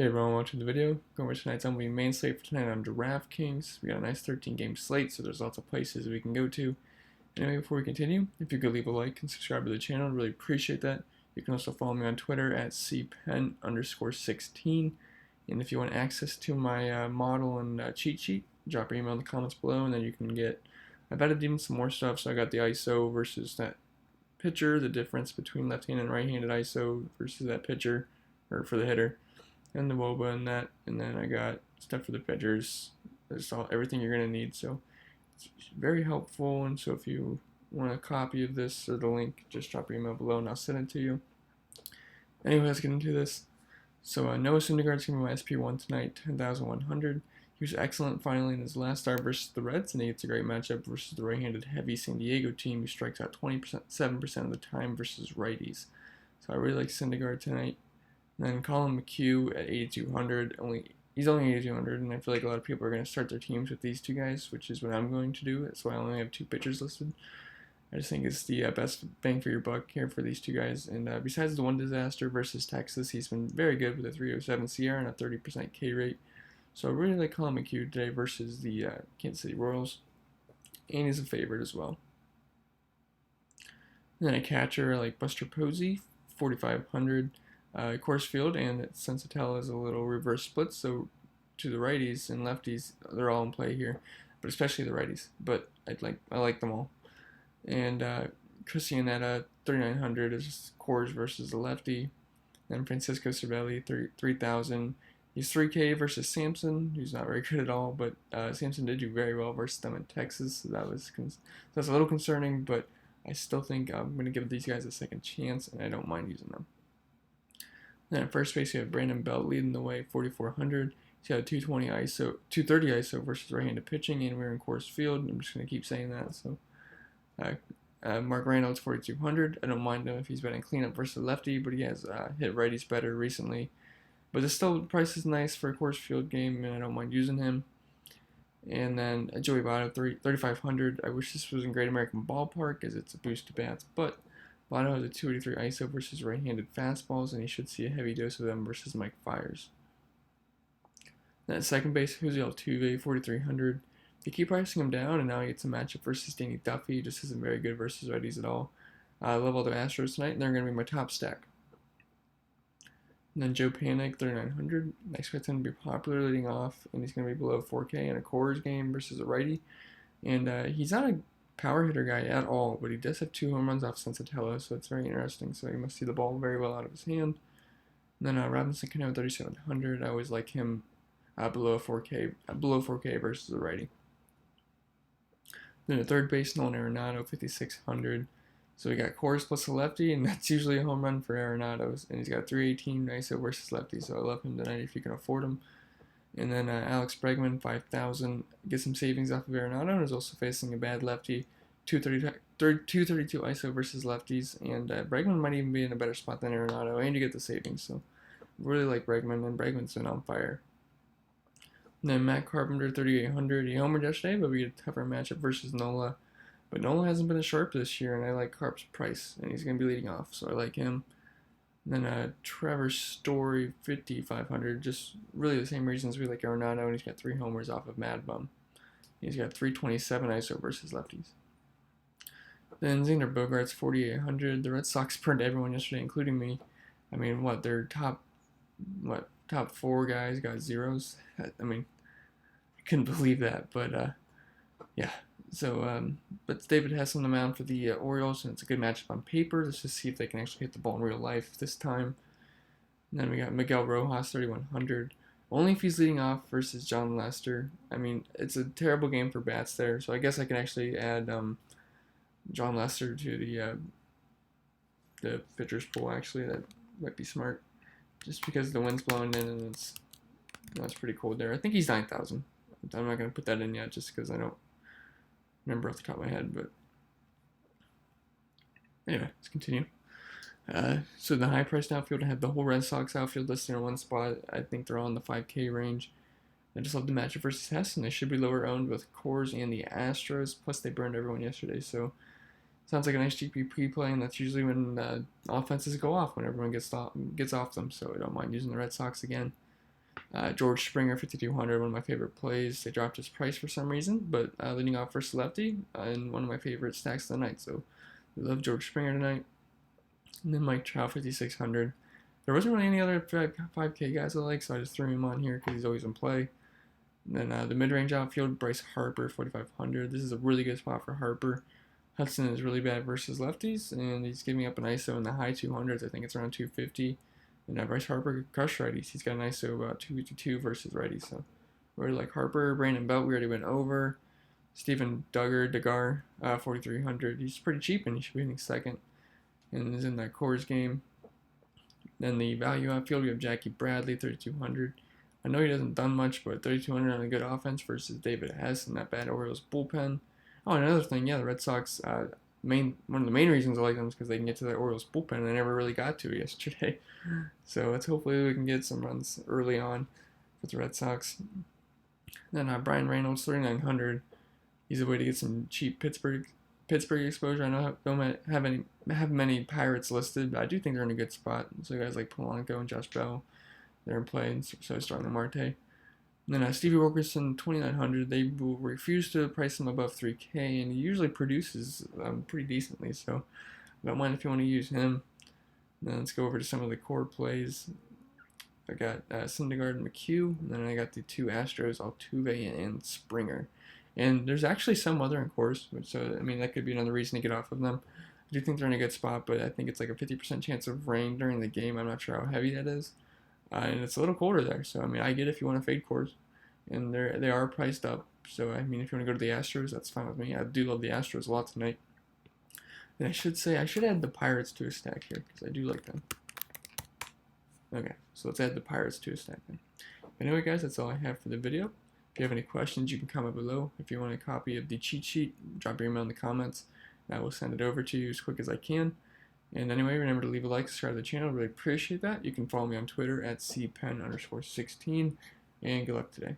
Hey everyone, welcome to the video. Going over tonight's MLB main slate for tonight on DraftKings. We got a nice 13-game slate, so there's lots of places we can go to. Anyway, before we continue, if you could leave a like and subscribe to the channel, I'd really appreciate that. You can also follow me on Twitter at cpen_16. And if you want access to my model and cheat sheet, drop your email in the comments below, and then you can get, I've added even some more stuff. So I got the ISO versus that pitcher, the difference between left-handed and right-handed ISO versus that pitcher, or for the hitter, and the WOBA and that, and then I got stuff for the pitchers. That's everything you're gonna need, so it's very helpful. And so if you want a copy of this or the link, just drop your email below and I'll send it to you. Anyway, let's get into this. So Noah Syndergaard's gonna be my SP1 tonight, 10,100. He was excellent finally in his last start versus the Reds, and he gets a great matchup versus the right-handed heavy San Diego team who strikes out 7% of the time versus righties. So I really like Syndergaard tonight. And then Colin McHugh at 8,200. He's only 8,200, and I feel like a lot of people are going to start their teams with these two guys, which is what I'm going to do. That's why I only have two pitchers listed. I just think it's the best bang for your buck here for these two guys. And besides the one disaster versus Texas, he's been very good with a 307 CR and a 30% K rate. So I really like Colin McHugh today versus the Kansas City Royals. And he's a favorite as well. And then a catcher like Buster Posey, 4,500. Course field, and Sensatella is a little reverse split, so to the righties and lefties, they're all in play here, but especially the righties. But I like them all. And Christian at 3,900 is just Coors versus the lefty. Then Francisco Cervelli 3,000. He's 3K versus Sampson, who's not very good at all, but Sampson did do very well versus them in Texas, so that's a little concerning. But I still think I'm going to give these guys a second chance, and I don't mind using them. Then at first base, you have Brandon Belt leading the way, 4,400. He's got a 230 ISO versus right-handed pitching, and we're in Coors Field. I'm just going to keep saying that. So, Mark Reynolds, 4,200. I don't mind him if he's batting cleanup versus lefty, but he has hit righties better recently. But the price is nice for a Coors Field game, and I don't mind using him. And then Joey Votto, 3,500. I wish this was in Great American Ballpark, as it's a boost to bats, but Votto has a 283 ISO versus right-handed fastballs, and he should see a heavy dose of them versus Mike Fiers. Then at second base, Jose Altuve, 4,300. They keep pricing him down, and now he gets a matchup versus Danny Duffy. He just isn't very good versus righties at all. I love all the Astros tonight, and they're going to be my top stack. And then Joe Panik, 3,900. I expect him to be popular leading off, and he's going to be below 4K in a Coors game versus a righty. And he's not a power hitter guy at all, but he does have 2 home runs off Sensatella, so it's very interesting. So he must see the ball very well out of his hand. And then Robinson Cano, 3,700. I always like him below 4K versus a righty. Then at third base, Nolan Arenado, 5,600. So we got Coors plus a lefty, and that's usually a home run for Arenado's. And he's got 318 ISO versus lefty, so I love him tonight if you can afford him. And then Alex Bregman, 5,000, gets some savings off of Arenado, and is also facing a bad lefty, 232 ISO versus lefties, and Bregman might even be in a better spot than Arenado, and you get the savings, so really like Bregman, and Bregman's been on fire. And then Matt Carpenter, 3,800, he homered yesterday, but we get a tougher matchup versus Nola, but Nola hasn't been as sharp this year, and I like Carp's price, and he's going to be leading off, so I like him. And then Trevor Story, 5,500, just really the same reasons we like Arenado, and he's got 3 homers off of Mad Bum. He's got 327 ISO versus lefties. Then Xander Bogaerts, 4,800. The Red Sox burned everyone yesterday, including me. I mean, their top 4 guys got zeros? I mean, I couldn't believe that, but yeah. So, but David Hess on the mound for the Orioles, and it's a good matchup on paper. Let's just see if they can actually hit the ball in real life this time. And then we got Miguel Rojas, 3,100. Only if he's leading off versus John Lester. I mean, it's a terrible game for bats there, so I guess I can actually add John Lester to the pitcher's pool. Actually, that might be smart, just because the wind's blowing in and it's pretty cold there. I think he's 9,000. I'm not gonna put that in yet, just because I don't remember off the top of my head, but anyway, let's continue. So the high-priced outfield, I have the whole Red Sox outfield listed in one spot. I think they're all in the 5K range. I just love the matchup versus Hess, and they should be lower owned with Coors and the Astros. Plus, they burned everyone yesterday, so sounds like a nice GPP play, and that's usually when offenses go off, when everyone gets off them. So I don't mind using the Red Sox again. George Springer, 5,200, one of my favorite plays. They dropped his price for some reason, but leading off versus lefty, and one of my favorite stacks of the night. So we love George Springer tonight. And then Mike Trout, 5,600. There wasn't really any other 5K guys I like, so I just threw him on here because he's always in play. And then the mid-range outfield, Bryce Harper, 4,500. This is a really good spot for Harper. Hudson is really bad versus lefties, and he's giving up an ISO in the high 200s. I think it's around 250. And Bryce Harper could crush righties. He's got an ISO about 252 versus righties. So really like Harper. Brandon Belt, we already went over. Steven Duggar, 4,300. He's pretty cheap, and he should be hitting second. And is in that Coors game. Then the value outfield, we have Jackie Bradley, 3,200. I know he hasn't done much, but 3,200 on a good offense versus David Hess and that bad Orioles bullpen. Oh, another thing, yeah, the Red Sox, one of the main reasons I like them is because they can get to the Orioles bullpen, and they never really got to it yesterday. So hopefully we can get some runs early on with the Red Sox. Then Brian Reynolds, 3,900. He's a way to get some cheap Pittsburgh exposure. I don't have many Pirates listed, but I do think they're in a good spot. So guys like Polanco and Josh Bell, they're in play, and so is Starling Marte. And then Stevie Wilkerson, 2,900. They will refuse to price him above 3K, and he usually produces pretty decently. So I don't mind if you want to use him. Then let's go over to some of the core plays. I got Syndergaard and McHugh, and then I got the two Astros, Altuve and Springer. And there's actually some other in course, so I mean that could be another reason to get off of them. I do think they're in a good spot, but I think it's like a 50% chance of rain during the game. I'm not sure how heavy that is. And it's a little colder there, so I mean I get if you want to fade cores, and they are priced up. So I mean if you want to go to the Astros, that's fine with me. I do love the Astros a lot tonight. And I should add the Pirates to a stack here because I do like them. Okay, so let's add the Pirates to a stack then. Anyway, guys, that's all I have for the video. If you have any questions, you can comment below. If you want a copy of the cheat sheet, drop your email in the comments, and I will send it over to you as quick as I can. And anyway, remember to leave a like, subscribe to the channel. Really appreciate that. You can follow me on Twitter at cpen_16. And good luck today.